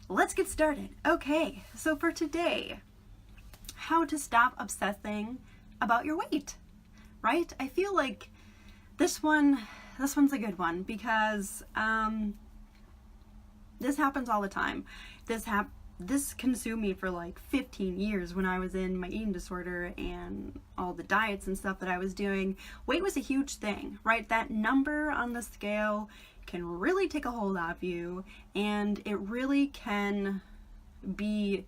let's get started. Okay, so for today, how to stop obsessing about your weight, right? I feel like this one's a good one because this happens all the time. This consumed me for like 15 years when I was in my eating disorder and all the diets and stuff that I was doing. Weight was a huge thing, right? That number on the scale can really take a hold of you, and it really can be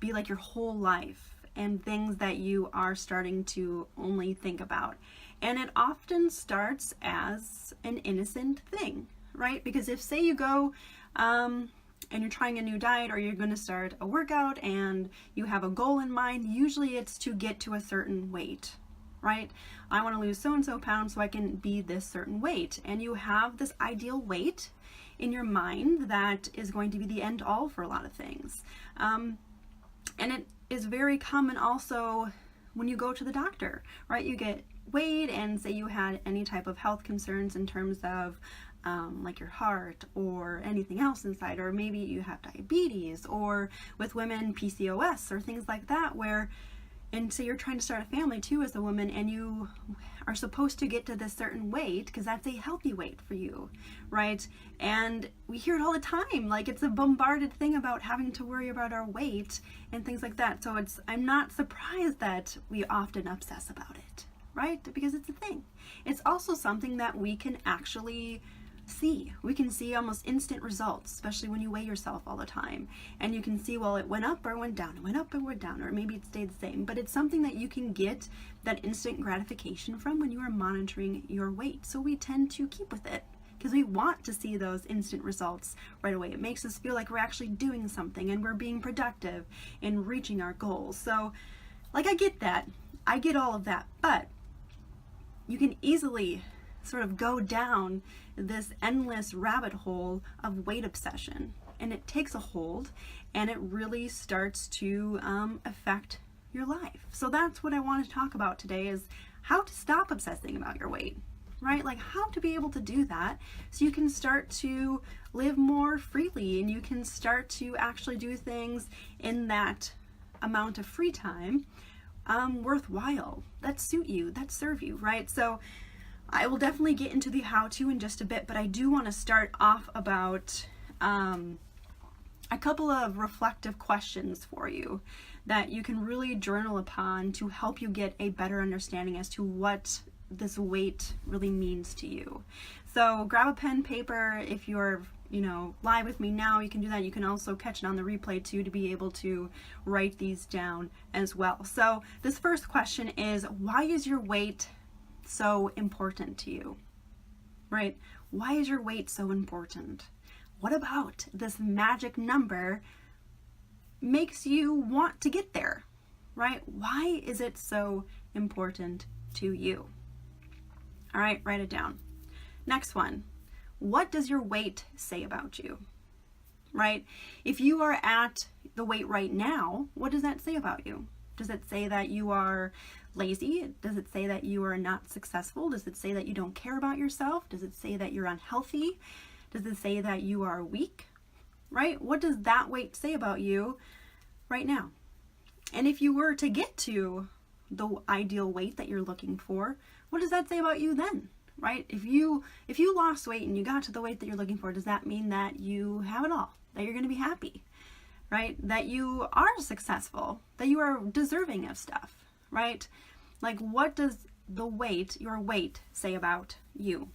like your whole life and things that you are starting to only think about. And it often starts as an innocent thing, right? Because if, say, you go and you're trying a new diet, or you're going to start a workout and you have a goal in mind, usually it's to get to a certain weight, right? I want to lose so and so pounds so I can be this certain weight. And you have this ideal weight in your mind that is going to be the end all for a lot of things. And it is very common also when you go to the doctor, right? You get weighed and say you had any type of health concerns in terms of like your heart or anything else inside, or maybe you have diabetes, or with women PCOS or things like that, and so you're trying to start a family too as a woman, and you are supposed to get to this certain weight because that's a healthy weight for you, right? And we hear it all the time, like it's a bombarded thing about having to worry about our weight and things like that. So I'm not surprised that we often obsess about it, right? Because it's a thing. It's also something that we can actually see. We can see almost instant results, especially when you weigh yourself all the time. And you can see, well, it went up or went down, it went up or went down, or maybe it stayed the same. But it's something that you can get that instant gratification from when you are monitoring your weight. So we tend to keep with it because we want to see those instant results right away. It makes us feel like we're actually doing something and we're being productive and reaching our goals. So, like, I get that. I get all of that. But you can easily sort of go down this endless rabbit hole of weight obsession, and it takes a hold and it really starts to affect your life. So that's what I want to talk about today, is how to stop obsessing about your weight, right? Like how to be able to do that so you can start to live more freely and you can start to actually do things in that amount of free time worthwhile, that suit you, that serve you, right? So I will definitely get into the how-to in just a bit, but I do want to start off about a couple of reflective questions for you that you can really journal upon to help you get a better understanding as to what this weight really means to you. So grab a pen, paper. If you're live with me now, you can do that. You can also catch it on the replay too to be able to write these down as well. So this first question is, why is your weight so important to you, right? Why is your weight so important? What about this magic number makes you want to get there, right? Why is it so important to you? All right, write it down. Next one, what does your weight say about you, right? If you are at the weight right now, what does that say about you? Does it say that you are lazy? Does it say that you are not successful? Does it say that you don't care about yourself? Does it say that you're unhealthy? Does it say that you are weak? Right? What does that weight say about you right now? And if you were to get to the ideal weight that you're looking for, what does that say about you then? Right? If you lost weight and you got to the weight that you're looking for, does that mean that you have it all? That you're going to be happy? Right? That you are successful? That you are deserving of stuff? Right? Like, what does your weight say about you?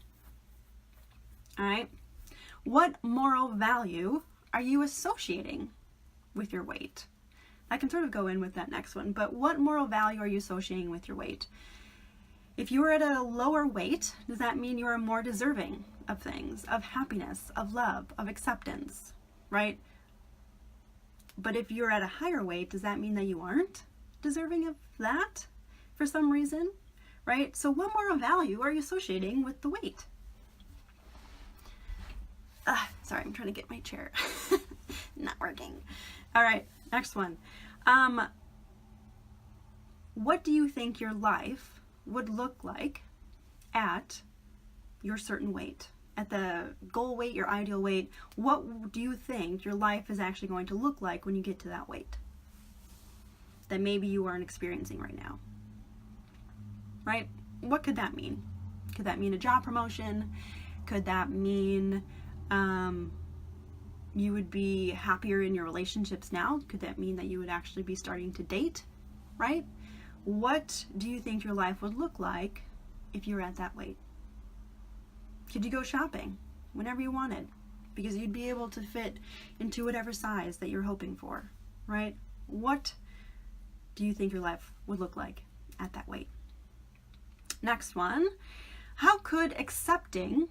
All right? What moral value are you associating with your weight? I can sort of go in with that next one, but what moral value are you associating with your weight? If you are at a lower weight, does that mean you are more deserving of things, of happiness, of love, of acceptance, right? But if you're at a higher weight, does that mean that you aren't deserving of that for some reason, right? So what moral value are you associating with the weight? Sorry, I'm trying to get my chair. Not working. All right, next one. What do you think your life would look like at your certain weight? at the goal weight, your ideal weight, what do you think your life is actually going to look like when you get to that weight that maybe you aren't experiencing right now? Right? What could that mean? Could that mean a job promotion? Could that mean you would be happier in your relationships now? Could that mean that you would actually be starting to date? Right? What do you think your life would look like if you were at that weight? Could you go shopping whenever you wanted? Because you'd be able to fit into whatever size that you're hoping for, right? What do you think your life would look like at that weight? Next one, how could accepting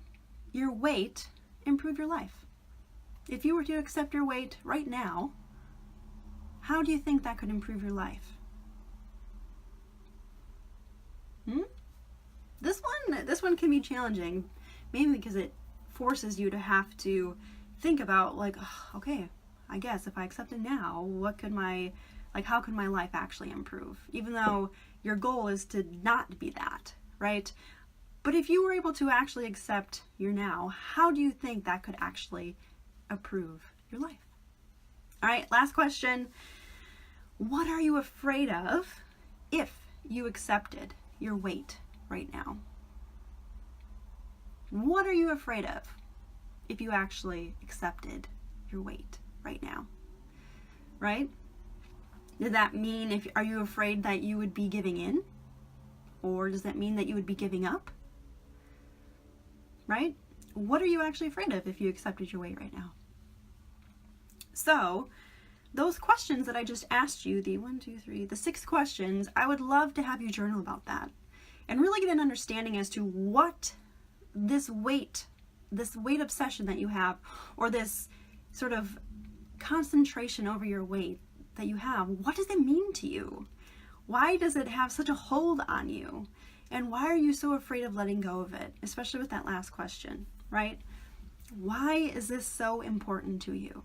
your weight improve your life? If you were to accept your weight right now, how do you think that could improve your life? This one can be challenging, mainly because it forces you to have to think about, like, okay, I guess if I accept it now, how could my life actually improve? Even though your goal is to not be that, right? But if you were able to actually accept your now, how do you think that could actually improve your life? All right, last question. What are you afraid of if you accepted your weight right now? What are you afraid of if you actually accepted your weight right now? Right? Does that mean, are you afraid that you would be giving in? Or does that mean that you would be giving up? Right? What are you actually afraid of if you accepted your weight right now? So, those questions that I just asked you, the 6 questions, I would love to have you journal about that and really get an understanding as to what this weight obsession that you have, or this sort of concentration over your weight that you have, what does it mean to you? Why does it have such a hold on you? And why are you so afraid of letting go of it? Especially with that last question, right? Why is this so important to you?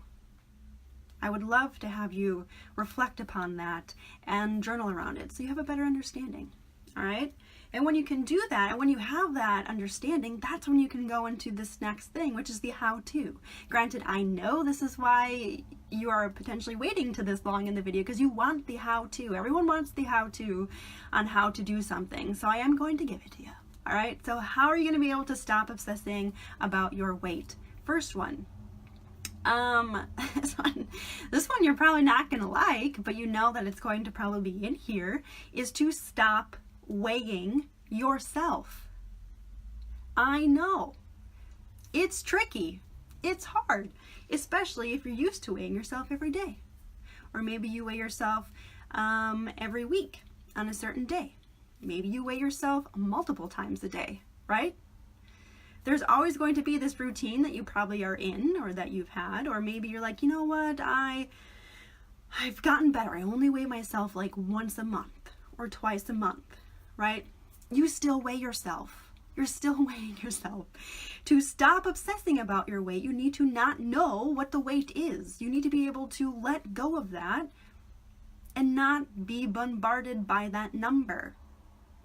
I would love to have you reflect upon that and journal around it so you have a better understanding, all right? And when you can do that, and when you have that understanding, that's when you can go into this next thing, which is the how-to. Granted, I know this is why you are potentially waiting to this long in the video, because you want the how-to. Everyone wants the how-to on how to do something, so I am going to give it to you. All right, so how are you going to be able to stop obsessing about your weight? First one. This one you're probably not going to like, but you know that it's going to probably be in here, is to stop weighing yourself. I know. It's tricky. It's hard, especially if you're used to weighing yourself every day. Or maybe you weigh yourself every week on a certain day. Maybe you weigh yourself multiple times a day, right? There's always going to be this routine that you probably are in, or that you've had, or maybe you're like, you know what, I've gotten better. I only weigh myself like once a month or twice a month, right? You still weigh yourself. You're still weighing yourself. To stop obsessing about your weight, you need to not know what the weight is. You need to be able to let go of that and not be bombarded by that number.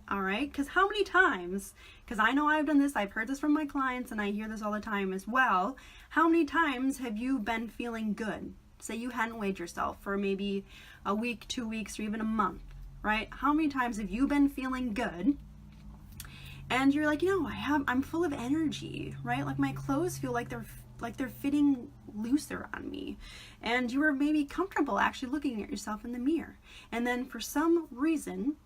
All right? Because how many times, because I know I've done this, I've heard this from my clients, and I hear this all the time as well. How many times have you been feeling good? Say you hadn't weighed yourself for maybe a week, 2 weeks, or even a month, right? How many times have you been feeling good? And you're like, you know, I'm full of energy, right? Like my clothes feel like they're fitting looser on me. And you were maybe comfortable actually looking at yourself in the mirror. And then for some reason,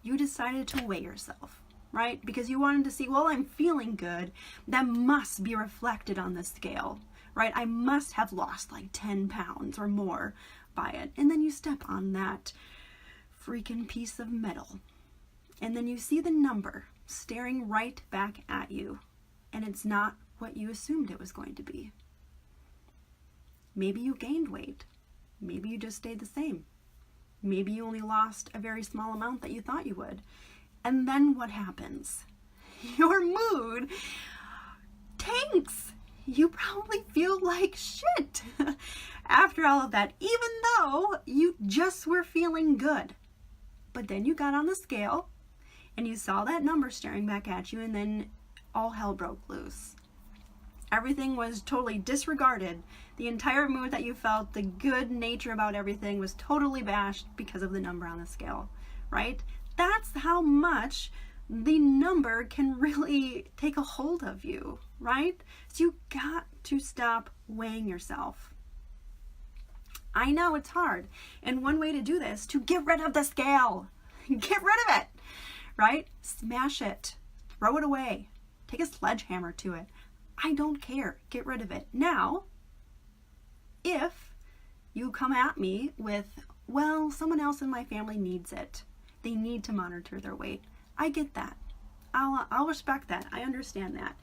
you decided to weigh yourself, right? Because you wanted to see, well, I'm feeling good. That must be reflected on the scale, right? I must have lost like 10 pounds or more by it. And then you step on that freaking piece of metal. And then you see the number staring right back at you. And it's not what you assumed it was going to be. Maybe you gained weight. Maybe you just stayed the same. Maybe you only lost a very small amount that you thought you would. And then what happens? Your mood tanks. You probably feel like shit after all of that, even though you just were feeling good. But then you got on the scale and you saw that number staring back at you, and then all hell broke loose. Everything was totally disregarded. The entire mood that you felt, the good nature about everything was totally bashed because of the number on the scale, right? That's how much the number can really take a hold of you, right? So you got to stop weighing yourself. I know it's hard. And one way to do this, to get rid of the scale, get rid of it, right? Smash it, throw it away, take a sledgehammer to it. I don't care, get rid of it. Now, if you come at me with, well, someone else in my family needs it, they need to monitor their weight, I get that. I'll respect that. I understand that.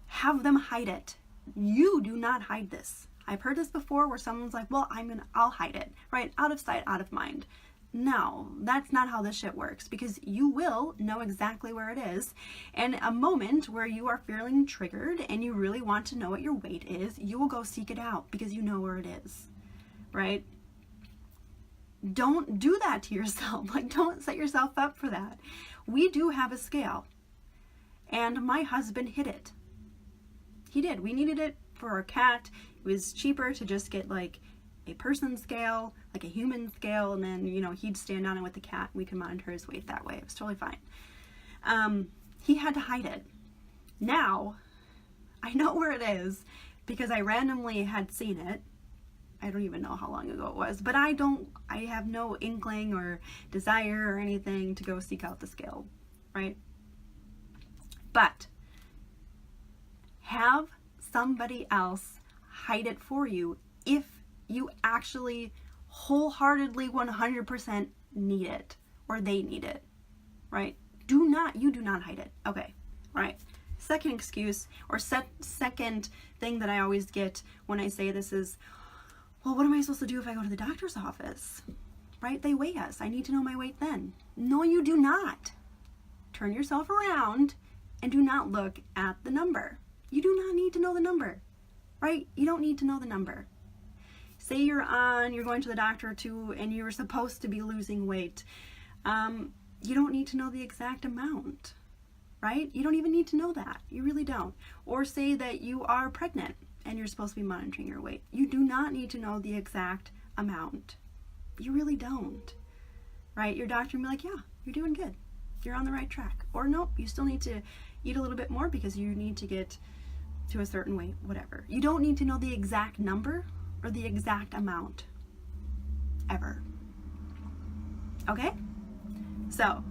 Have them hide it. You do not hide this. I've heard this before where someone's like, well, I'll hide it, right? Out of sight, out of mind. No, that's not how this shit works, because you will know exactly where it is. And a moment where you are feeling triggered and you really want to know what your weight is, you will go seek it out because you know where it is, right? Don't do that to yourself. Like, don't set yourself up for that. We do have a scale, and my husband hid it. He did. We needed it for our cat. It was cheaper to just get like a person scale, like a human scale, and then, you know, he'd stand on it with the cat and we could monitor his weight that way. It was totally fine. He had to hide it. Now, I know where it is because I randomly had seen it. I don't even know how long ago it was, but I have no inkling or desire or anything to go seek out the scale, right? But have somebody else hide it for you if you actually wholeheartedly 100% need it, or they need it, right? You do not hide it. Okay, right. Second excuse, or second thing that I always get when I say this is, well, what am I supposed to do if I go to the doctor's office, right? They weigh us. I need to know my weight then. No, you do not. Turn yourself around and do not look at the number. You do not need to know the number, right? You don't need to know the number. Say you're going to the doctor too, and you're supposed to be losing weight. You don't need to know the exact amount, right? You don't even need to know that. You really don't. Or say that you are pregnant and you're supposed to be monitoring your weight. You do not need to know the exact amount. You really don't, right? Your doctor will be like, yeah, you're doing good. You're on the right track. Or nope, you still need to eat a little bit more because you need to get to a certain weight, whatever. You don't need to know the exact number or the exact amount ever. Okay? So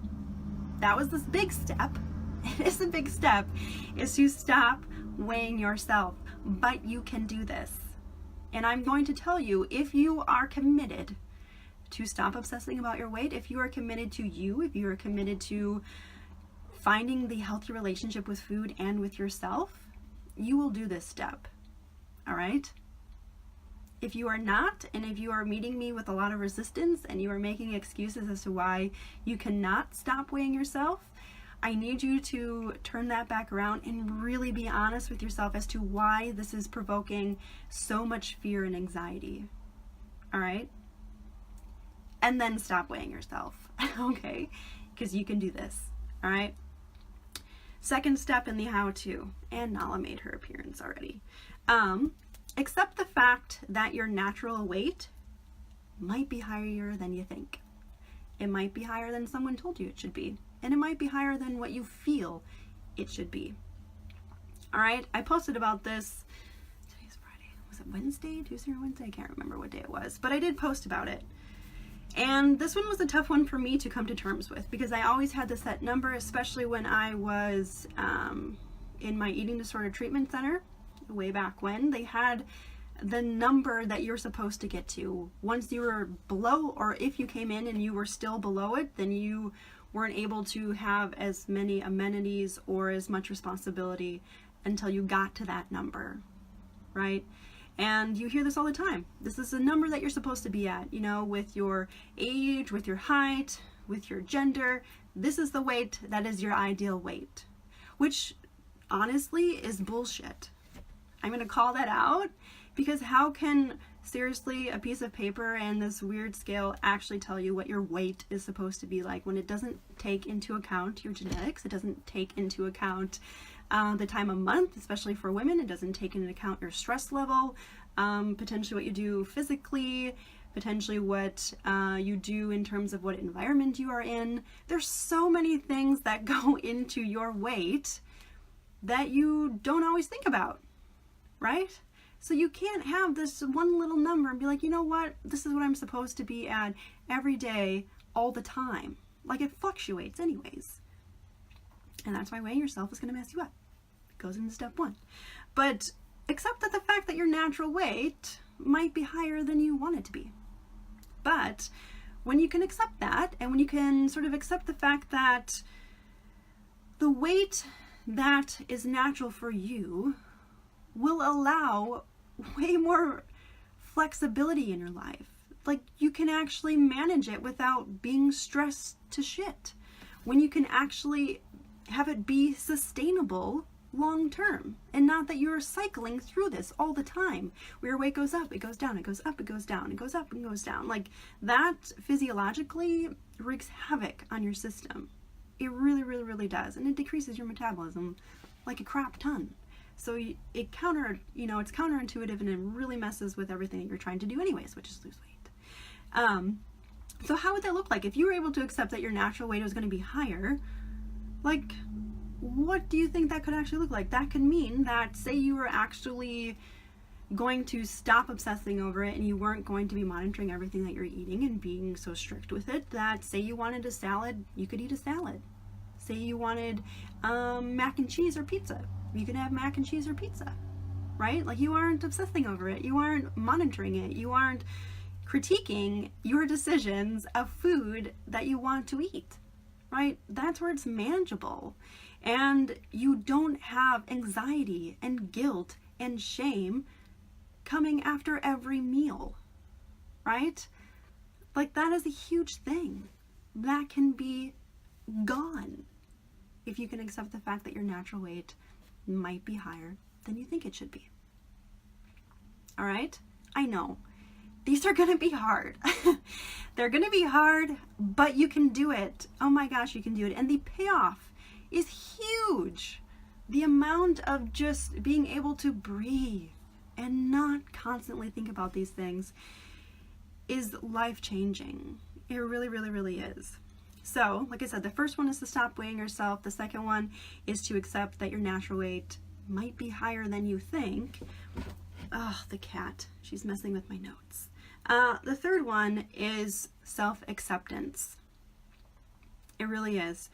that was this big step. It is a big step, is to stop weighing yourself. But you can do this. And I'm going to tell you, if you are committed to stop obsessing about your weight, if you are committed to you, if you are committed to finding the healthy relationship with food and with yourself, you will do this step. All right? If you are not, and if you are meeting me with a lot of resistance and you are making excuses as to why you cannot stop weighing yourself, I need you to turn that back around and really be honest with yourself as to why this is provoking so much fear and anxiety. All right? And then stop weighing yourself, okay? Because you can do this, all right? Second step in the how-to, and Nala made her appearance already. Accept the fact that your natural weight might be higher than you think. It might be higher than someone told you it should be. And it might be higher than what you feel it should be. All right, I posted about this. Today's Friday. Was it Wednesday? Tuesday or Wednesday? I can't remember what day it was, but I did post about it. And this one was a tough one for me to come to terms with because I always had the set number, especially when I was in my eating disorder treatment center way back when. They had the number that you're supposed to get to. Once you were below, or if you came in and you were still below it, then you weren't able to have as many amenities or as much responsibility until you got to that number, right? And you hear this all the time. This is a number that you're supposed to be at, you know, with your age, with your height, with your gender. This is the weight that is your ideal weight, which honestly is bullshit. I'm going to call that out because how can seriously a piece of paper and this weird scale actually tell you what your weight is supposed to be like when it doesn't take into account your genetics, it doesn't take into account the time of month, especially for women. It doesn't take into account your stress level, potentially what you do physically, potentially what you do in terms of what environment you are in. There's so many things that go into your weight that you don't always think about, right? So you can't have this one little number and be like, you know what, this is what I'm supposed to be at every day, all the time. Like, it fluctuates anyways. And that's why weighing yourself is going to mess you up. It goes into step 1. But accept that the fact that your natural weight might be higher than you want it to be. But when you can accept that, and when you can sort of accept the fact that the weight that is natural for you will allow way more flexibility in your life. Like, you can actually manage it without being stressed to shit. When you can actually have it be sustainable long term, and not that you're cycling through this all the time where your weight goes up, it goes down, it goes up, it goes down, it goes up and goes down. Like, that physiologically wreaks havoc on your system. It really, really, really does. And it decreases your metabolism like a crap ton. So it's counterintuitive, and it really messes with everything that you're trying to do anyways, which is lose weight. So how would that look like? If you were able to accept that your natural weight was going to be higher, like, what do you think that could actually look like? That could mean that, say you were actually going to stop obsessing over it and you weren't going to be monitoring everything that you're eating and being so strict with it, that say you wanted a salad, you could eat a salad. Say you wanted mac and cheese or pizza, you could have mac and cheese or pizza, right? Like, you aren't obsessing over it, you aren't monitoring it, you aren't critiquing your decisions of food that you want to eat, right? That's where it's manageable. And you don't have anxiety and guilt and shame coming after every meal, right? Like, that is a huge thing that can be gone if you can accept the fact that your natural weight might be higher than you think it should be. All right? I know. These are going to be hard. They're going to be hard, but you can do it. Oh my gosh, you can do it. And the payoff is huge. The amount of just being able to breathe and not constantly think about these things is life-changing. It really, really, really is. So, like I said, the first one is to stop weighing yourself. The second one is to accept that your natural weight might be higher than you think. Oh, the cat. She's messing with my notes. The third one is self-acceptance. It really is.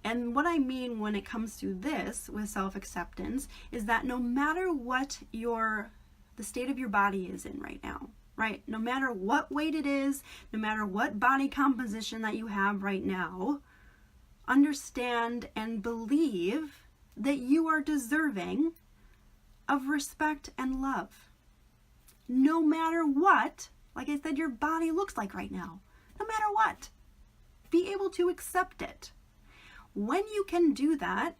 And what I mean when it comes to this with self-acceptance is that no matter what the state of your body is in right now, right? No matter what weight it is, no matter what body composition that you have right now, understand and believe that you are deserving of respect and love. No matter what, like I said, your body looks like right now. No matter what. Be able to accept it. When you can do that,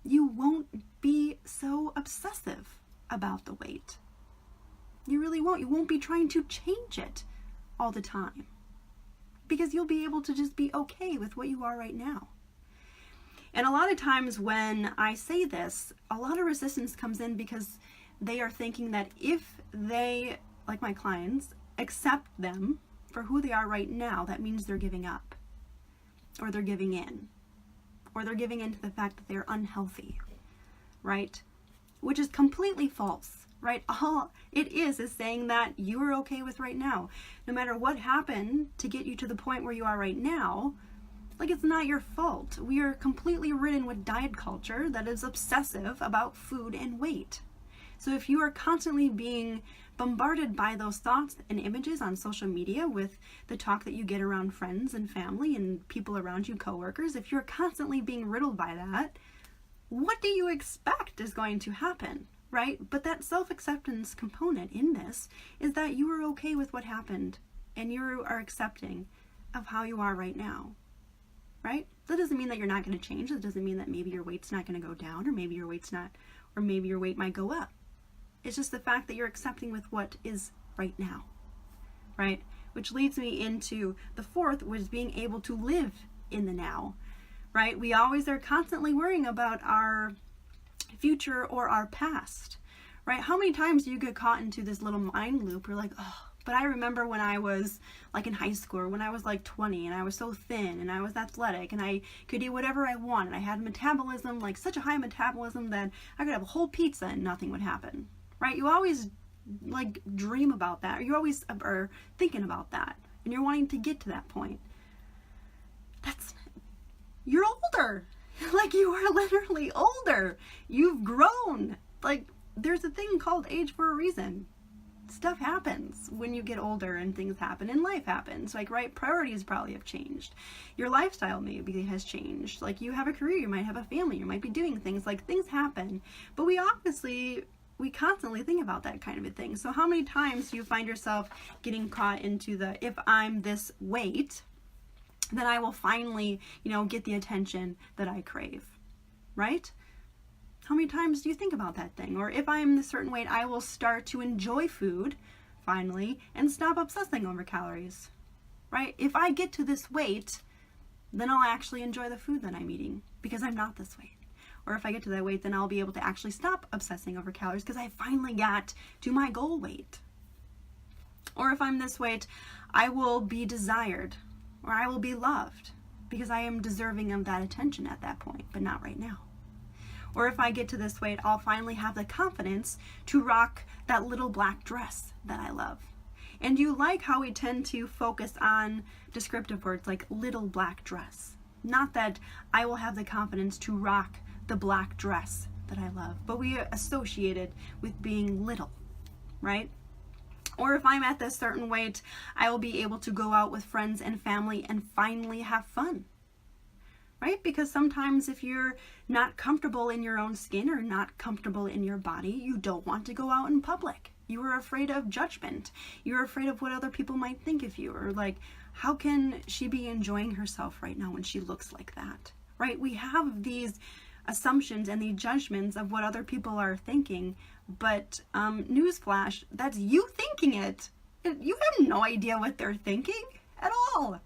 you won't be so obsessive about the weight. You really won't. You won't be trying to change it all the time, because you'll be able to just be okay with what you are right now. And a lot of times when I say this, a lot of resistance comes in because they are thinking that if they, like my clients, accept them for who they are right now, that means they're giving up, or they're giving in, or they're giving in to the fact that they're unhealthy, right? Which is completely false, right? All it is saying that you are okay with right now. No matter what happened to get you to the point where you are right now, like, it's not your fault. We are completely ridden with diet culture that is obsessive about food and weight. So if you are constantly being bombarded by those thoughts and images on social media with the talk that you get around friends and family and people around you, coworkers, if you're constantly being riddled by that, what do you expect is going to happen, right? But that self-acceptance component in this is that you are okay with what happened and you are accepting of how you are right now, right? That doesn't mean that you're not going to change. That doesn't mean that maybe your weight's not going to go down, or maybe your weight might go up. It's just the fact that you're accepting with what is right now, right? Which leads me into the fourth, which is being able to live in the now, right? We always are constantly worrying about our future or our past, right? How many times do you get caught into this little mind loop? You're like, oh, but I remember when I was like in high school, or when I was like 20 and I was so thin and I was athletic and I could eat whatever I wanted. I had metabolism, like such a high metabolism that I could have a whole pizza and nothing would happen, right? You always like dream about that, or you always are thinking about that, and you're wanting to get to that point. You're older. Like, you are literally older. You've grown. Like, there's a thing called age for a reason. Stuff happens when you get older, and things happen, and life happens. Like, right, priorities probably have changed. Your lifestyle maybe has changed. Like, you have a career, you might have a family, you might be doing things. Like, things happen. But we constantly think about that kind of a thing. So how many times do you find yourself getting caught into the, if I'm this weight, then I will finally, get the attention that I crave, right? How many times do you think about that thing? Or if I'm this certain weight, I will start to enjoy food, finally, and stop obsessing over calories, right? If I get to this weight, then I'll actually enjoy the food that I'm eating, because I'm not this weight. Or if I get to that weight, then I'll be able to actually stop obsessing over calories, because I finally got to my goal weight. Or if I'm this weight, I will be desired, or I will be loved, because I am deserving of that attention at that point, but not right now. Or if I get to this weight, I'll finally have the confidence to rock that little black dress that I love. And you like how we tend to focus on descriptive words like little black dress. Not that I will have the confidence to rock the black dress that I love, but we associate it with being little, right? Or if I'm at this certain weight, I will be able to go out with friends and family and finally have fun, right? Because sometimes if you're not comfortable in your own skin or not comfortable in your body, you don't want to go out in public. You are afraid of judgment. You're afraid of what other people might think of you, or like, how can she be enjoying herself right now when she looks like that, right? We have these assumptions and the judgments of what other people are thinking, but newsflash, that's you thinking it. You have no idea what they're thinking at all.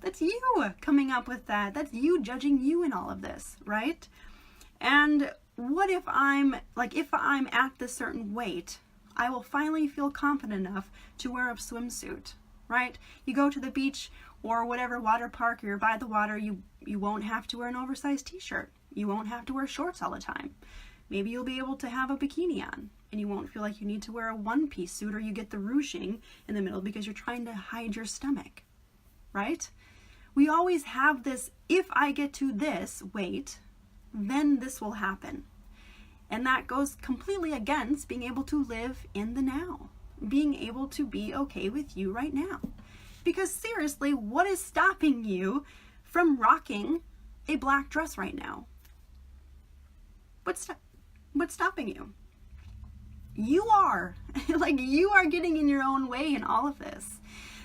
That's you coming up with that. That's you judging you in all of this, right? And what if I'm at this certain weight, I will finally feel confident enough to wear a swimsuit, right? You go to the beach or whatever water park, or you're by the water, you won't have to wear an oversized t-shirt. You won't have to wear shorts all the time. Maybe you'll be able to have a bikini on, and you won't feel like you need to wear a one-piece suit, or you get the ruching in the middle because you're trying to hide your stomach, right? We always have this, if I get to this weight, then this will happen. And that goes completely against being able to live in the now, being able to be okay with you right now. Because seriously, what is stopping you from rocking a black dress right now? What's stopping you? You are. You are getting in your own way in all of this.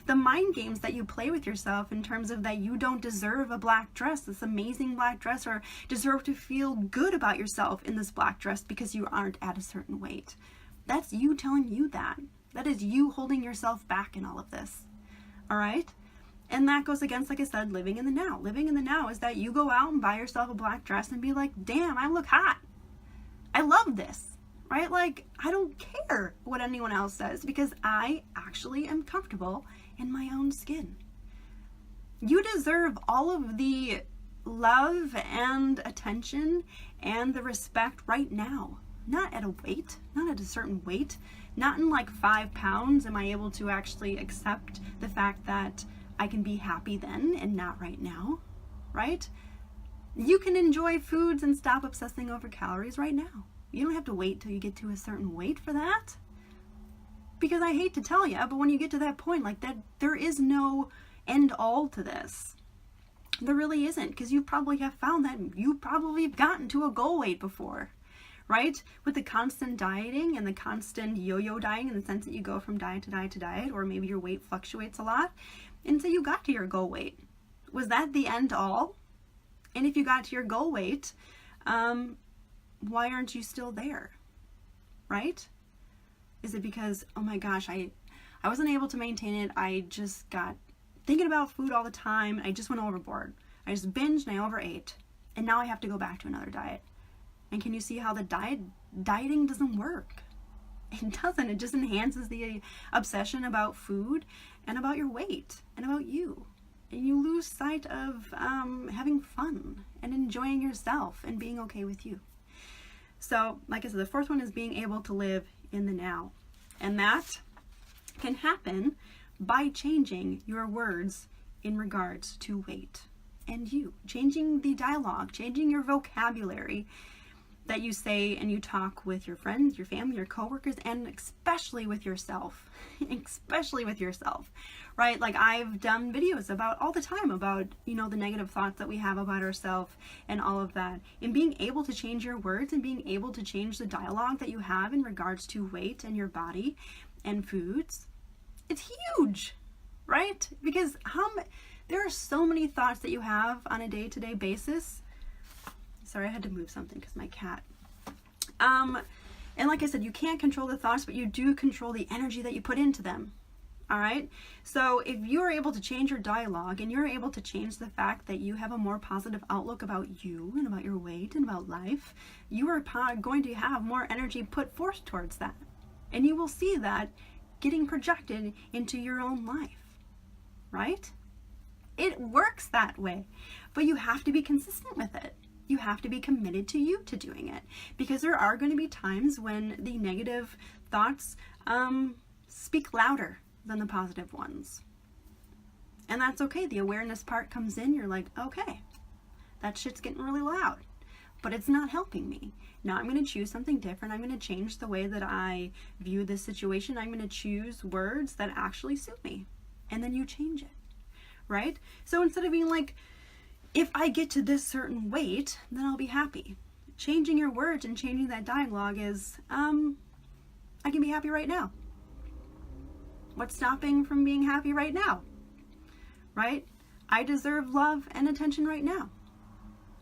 The mind games that you play with yourself in terms of that you don't deserve a black dress, this amazing black dress, or deserve to feel good about yourself in this black dress because you aren't at a certain weight. That's you telling you that. That is you holding yourself back in all of this. All right? And that goes against, like I said, living in the now. Living in the now is that you go out and buy yourself a black dress and be like, damn, I look hot. I love this, right? Like, I don't care what anyone else says because I actually am comfortable in my own skin. You deserve all of the love and attention and the respect right now. Not at a weight, not at a certain weight, not in like 5 pounds am I able to actually accept the fact that I can be happy then and not right now, right? You can enjoy foods and stop obsessing over calories right now. You don't have to wait till you get to a certain weight for that. Because I hate to tell you, but when you get to that point like that, there is no end all to this. There really isn't, because you probably have found that you probably have gotten to a goal weight before, right? With the constant dieting and the constant yo-yo dieting, in the sense that you go from diet to diet to diet, or maybe your weight fluctuates a lot, until you got to your goal weight. Was that the end all? And if you got to your goal weight, why aren't you still there, right? Is it because, oh my gosh, I wasn't able to maintain it. I just got thinking about food all the time. I just went overboard. I just binged and I overate. And now I have to go back to another diet. And can you see how the dieting doesn't work? It doesn't. It just enhances the obsession about food and about your weight and about you. And you lose sight of having fun and enjoying yourself and being okay with you. So, like I said, the fourth one is being able to live in the now. And that can happen by changing your words in regards to weight and you. Changing the dialogue, changing your vocabulary that you say and you talk with your friends, your family, your coworkers, and especially with yourself. Especially with yourself, right? Like I've done videos about all the time about, the negative thoughts that we have about ourselves and all of that. And being able to change your words and being able to change the dialogue that you have in regards to weight and your body and foods, it's huge, right? Because there are so many thoughts that you have on a day-to-day basis. Sorry, I had to move something because my cat. And like I said, you can't control the thoughts, but you do control the energy that you put into them. All right? So if you're able to change your dialogue and you're able to change the fact that you have a more positive outlook about you and about your weight and about life, you are going to have more energy put forth towards that. And you will see that getting projected into your own life, right? It works that way, but you have to be consistent with it. You have to be committed to you to doing it, because there are going to be times when the negative thoughts speak louder than the positive ones. And that's okay. The awareness part comes in. You're like, okay, that shit's getting really loud, but it's not helping me. Now I'm going to choose something different. I'm going to change the way that I view this situation. I'm going to choose words that actually suit me. And then you change it, right? So instead of being like, if I get to this certain weight, then I'll be happy. Changing your words and changing that dialogue is, I can be happy right now. What's stopping from being happy right now? Right? I deserve love and attention right now.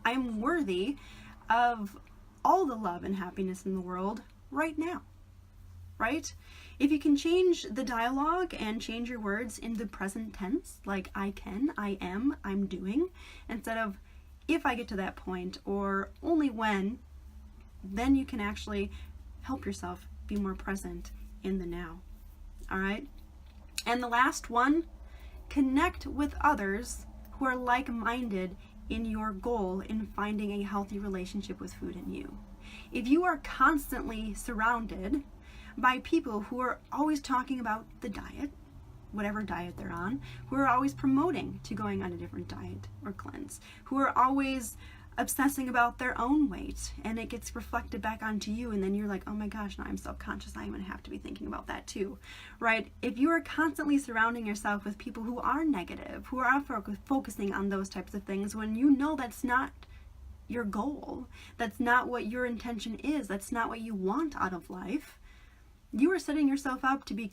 I am worthy of all the love and happiness in the world right now. Right? If you can change the dialogue and change your words in the present tense, like I can, I am, I'm doing, instead of if I get to that point or only when, then you can actually help yourself be more present in the now. All right? And the last one, connect with others who are like-minded in your goal in finding a healthy relationship with food and you. If you are constantly surrounded by people who are always talking about the diet, whatever diet they're on, who are always promoting to going on a different diet or cleanse, who are always obsessing about their own weight, and it gets reflected back onto you, and then you're like, oh my gosh, now I'm self-conscious, I'm going to have to be thinking about that too, right? If you are constantly surrounding yourself with people who are negative, who are focusing on those types of things, when you know that's not your goal, that's not what your intention is, that's not what you want out of life, you are setting yourself up to be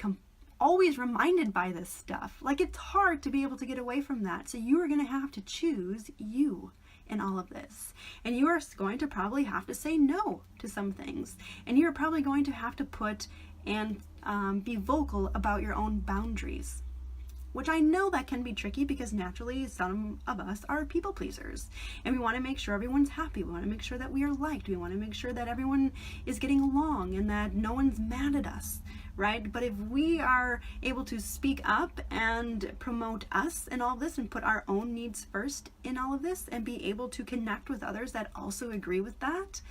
always reminded by this stuff. Like, it's hard to be able to get away from that. So you are going to have to choose you in all of this. And you are going to probably have to say no to some things. And you're probably going to have to put and be vocal about your own boundaries. Which I know that can be tricky because naturally some of us are people pleasers. And we want to make sure everyone's happy. We want to make sure that we are liked. We want to make sure that everyone is getting along and that no one's mad at us, right? But if we are able to speak up and promote us in all this and put our own needs first in all of this and be able to connect with others that also agree with that,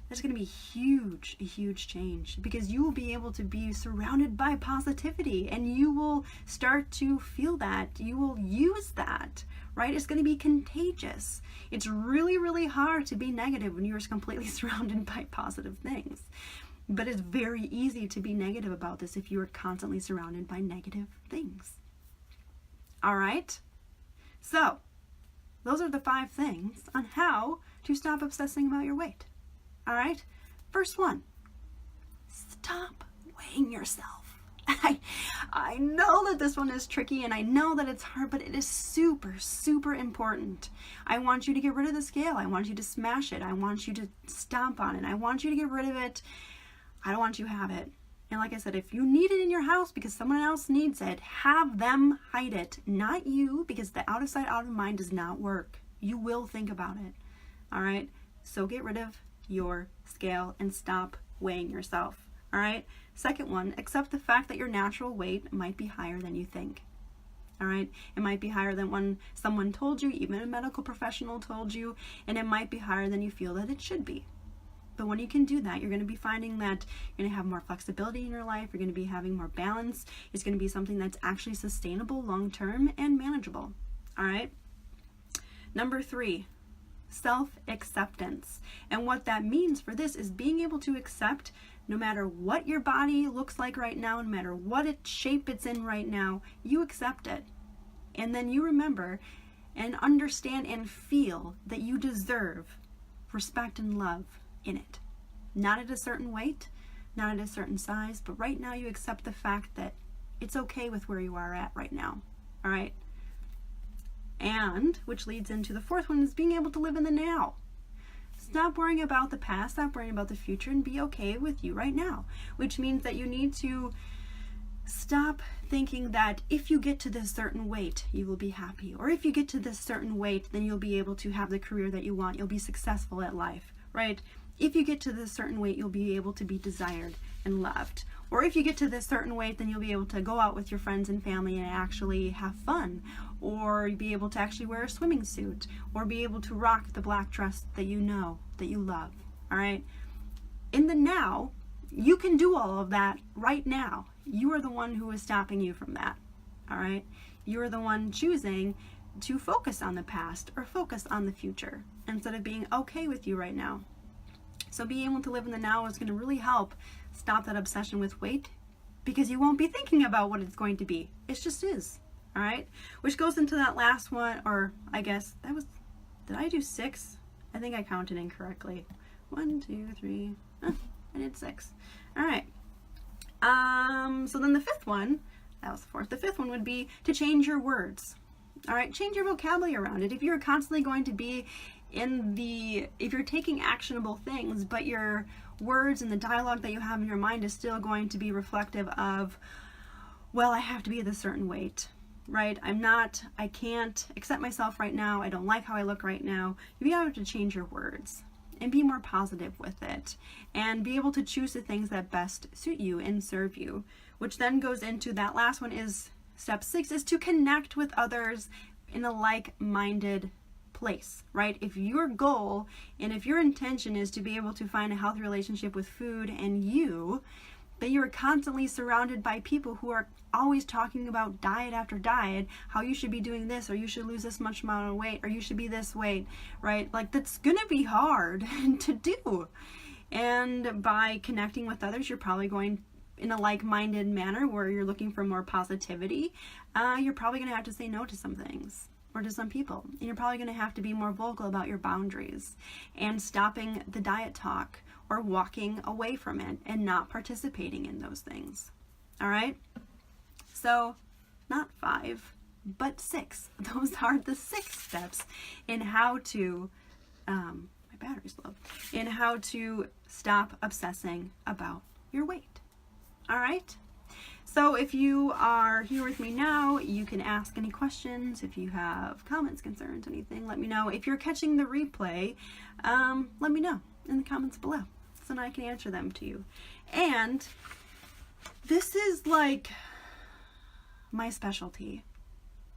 that's going to be a huge change, because you will be able to be surrounded by positivity and you will start to feel that. You will use that, right? It's going to be contagious. It's really hard to be negative when you're completely surrounded by positive things. But it's very easy to be negative about this if you are constantly surrounded by negative things. All right? So, those are the 5 things on how to stop obsessing about your weight. All right? First one, stop weighing yourself. I know that this one is tricky and I know that it's hard, but it is super important. I want you to get rid of the scale. I want you to smash it. I want you to stomp on it. I want you to get rid of it. I don't want you to have it. And like I said, if you need it in your house because someone else needs it, have them hide it, not you, because the out of sight, out of mind does not work. You will think about it. All right? So get rid of your scale and stop weighing yourself. All right. Second one, accept the fact that your natural weight might be higher than you think. All right. It might be higher than when someone told you, even a medical professional told you, and it might be higher than you feel that it should be. But when you can do that, you're going to be finding that you're going to have more flexibility in your life. You're going to be having more balance. It's going to be something that's actually sustainable long-term and manageable. All right. Number 3, self-acceptance. And what that means for this is being able to accept no matter what your body looks like right now, no matter what shape it's in right now, you accept it. And then you remember and understand and feel that you deserve respect and love in it. Not at a certain weight, not at a certain size, but right now you accept the fact that it's okay with where you are at right now. All right. And which leads into the 4th one, is being able to live in the now. Stop worrying about the past, stop worrying about the future, and be okay with you right now. Which means that you need to stop thinking that if you get to this certain weight, you will be happy. Or if you get to this certain weight, then you'll be able to have the career that you want. You'll be successful at life, right? If you get to this certain weight, you'll be able to be desired and loved. Or if you get to this certain weight, then you'll be able to go out with your friends and family and actually have fun. Or be able to actually wear a swimming suit. Or be able to rock the black dress that you know, that you love. All right? In the now, you can do all of that right now. You are the one who is stopping you from that. All right? You are the one choosing to focus on the past or focus on the future instead of being okay with you right now. So being able to live in the now is going to really help stop that obsession with weight, because you won't be thinking about what it's going to be. It just is. All right? Which goes into that last one, or I guess that was, did I do 6? I think I counted incorrectly. 1, 2, 3, I did 6. All right. So then the 5th one, that was the 4th. The 5th one would be to change your words. All right? Change your vocabulary around it. If you're constantly going to be if you're taking actionable things, but your words and the dialogue that you have in your mind is still going to be reflective of, well, I have to be at a certain weight, right? I can't accept myself right now. I don't like how I look right now. You have to change your words and be more positive with it and be able to choose the things that best suit you and serve you, which then goes into that last one is step 6, is to connect with others in a like-minded place, right? If your goal and if your intention is to be able to find a healthy relationship with food and you, then you're constantly surrounded by people who are always talking about diet after diet, how you should be doing this, or you should lose this much amount of weight, or you should be this weight, right? Like, that's gonna be hard to do. And by connecting with others, you're probably going in a like-minded manner where you're looking for more positivity. You're probably gonna have to say no to some things, or to some people. And you're probably going to have to be more vocal about your boundaries and stopping the diet talk or walking away from it and not participating in those things. All right? So, not 5, but 6. Those are the 6 steps in how to, my battery's low, in how to stop obsessing about your weight. All right? So if you are here with me now, you can ask any questions. If you have comments, concerns, anything, let me know. If you're catching the replay, let me know in the comments below so that I can answer them to you. And this is like my specialty.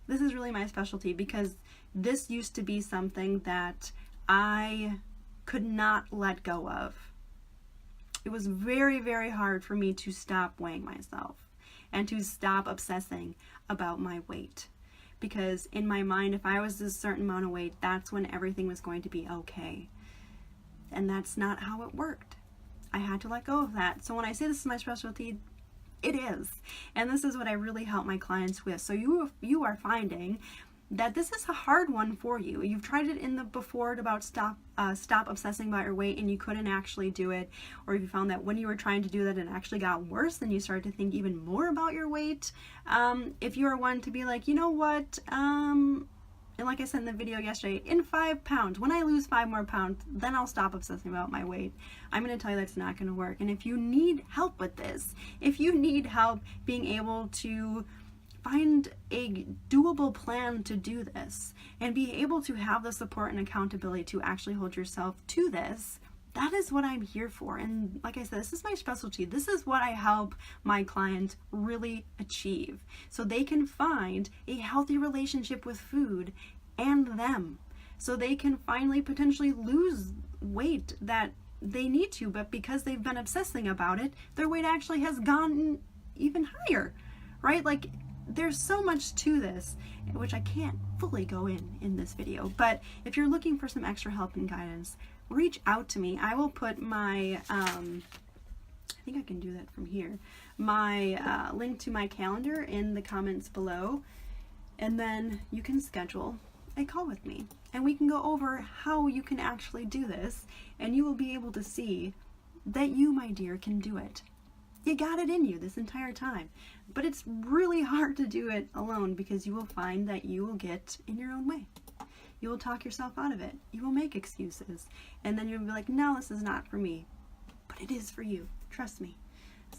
This is really my specialty because this used to be something that I could not let go of. It was very, very hard for me to stop weighing myself and to stop obsessing about my weight. Because in my mind, if I was a certain amount of weight, that's when everything was going to be okay. And that's not how it worked. I had to let go of that. So when I say this is my specialty, it is. And this is what I really help my clients with. So you are finding that this is a hard one for you. You've tried it in the before about stop obsessing about your weight and you couldn't actually do it, or if you found that when you were trying to do that it actually got worse and you started to think even more about your weight. If you are one to be like, you know what, and like I said in the video yesterday, in 5 pounds, when I lose 5 more pounds, then I'll stop obsessing about my weight. I'm going to tell you that's not going to work. And if you need help with this, if you need help being able to find a doable plan to do this and be able to have the support and accountability to actually hold yourself to this, That is what I'm here for. And like I said, this is my specialty. This is what I help my client really achieve, so they can find a healthy relationship with food and them, so they can finally potentially lose weight that they need to, but because they've been obsessing about it, their weight actually has gone even higher, right? Like, there's so much to this, which I can't fully go in this video, but if you're looking for some extra help and guidance, reach out to me. I will put my, I think I can do that from here, my link to my calendar in the comments below, and then you can schedule a call with me, and we can go over how you can actually do this, and you will be able to see that you, my dear, can do it. You got it in you this entire time, but it's really hard to do it alone, because you will find that you will get in your own way. You will talk yourself out of it. You will make excuses, and then you'll be like, no, this is not for me, but it is for you. Trust me.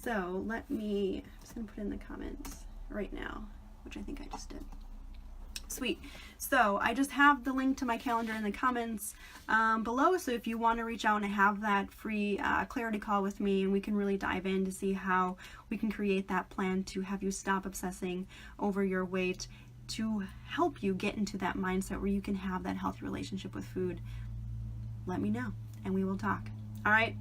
So I'm just gonna put in the comments right now, which I think I just did. Sweet. So I just have the link to my calendar in the comments below, so if you want to reach out and have that free clarity call with me, and we can really dive in to see how we can create that plan to have you stop obsessing over your weight, to help you get into that mindset where you can have that healthy relationship with food, let me know and we will talk. All right.